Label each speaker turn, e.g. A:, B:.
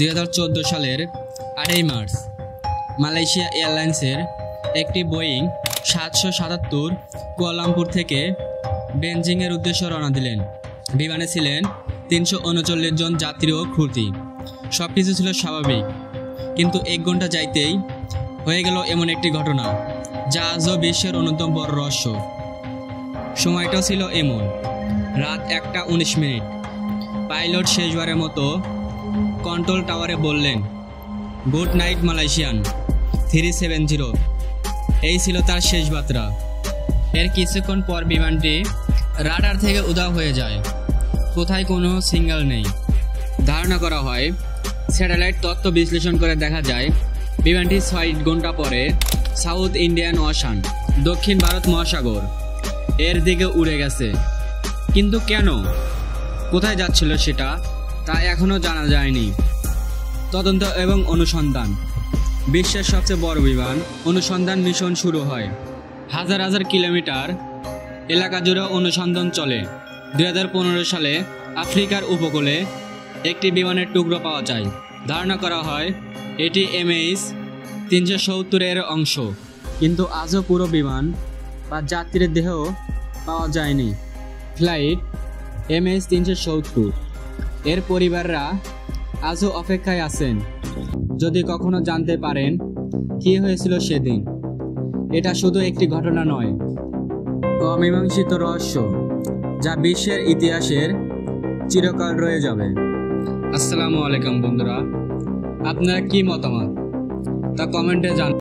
A: 2014 সালের 8 March Malaysia এয়ারলাইন্সের একটি বোয়িং 777 কুয়ালালামপুর থেকে বেইজিংয়ের উদ্দেশ্যে রওনা দিলেন। বিমানে ছিলেন 339 জন যাত্রী ও ক্রু। সবকিছু ছিল স্বাভাবিক, কিন্তু 1 ঘন্টা যাইতেই হয়ে গেল এমন একটি ঘটনা যা আজও বিশ্বের অন্যতম বড় রহস্য। সময়টা ছিল এমন, রাত 1:19। পাইলট শেষবারের মতো কন্ট্রোল টাওয়ারে বললেন, গুড নাইট মালয়েশিয়ান 370। এই ছিল তার শেষ বার্তা। এর কিছুক্ষণ পর বিমানটি রাডার থেকে উধাও হয়ে যায়। কোথায় কোনো সিগন্যাল নেই। ধারণা করা হয় স্যাটেলাইট তথ্য বিশ্লেষণ করে দেখা যায় বিমানটি 6 ঘন্টা পরে সাউথ ইন্ডিয়ান ওশান, দক্ষিণ ভারত মহাসাগর এর দিকে উড়ে গেছে। কিন্তু কেন, কোথায় যাচ্ছিল সেটা তা এখনও জানা যায়নি। তদন্ত এবং অনুসন্ধান। বিশ্বের সবচেয়ে বড় বিমান অনুসন্ধান মিশন শুরু হয়। হাজার হাজার কিলোমিটার এলাকা জুড়ে অনুসন্ধান চলে। 2015 সালে আফ্রিকার উপকূলে একটি বিমানের টুকরো পাওয়া যায়। ধারণা করা হয় এটি MH370 এর অংশ, কিন্তু আজও পুরো বিমান বা যাত্রীর দেহ পাওয়া যায়নি। ফ্লাইট MH370 এর পরিবাররা আজও অপেক্ষায় আছেন। যদি কখনো জানতে পারেন কী হয়েছিল সেদিন। এটা শুধু একটি ঘটনা নয়, অমীমাংসিত রহস্য যা বিশ্বের ইতিহাসের চিরকাল রয়ে যাবে। আসসালামু আলাইকুম বন্ধুরা, আপনারা কি মতামত তা কমেন্টে জানান।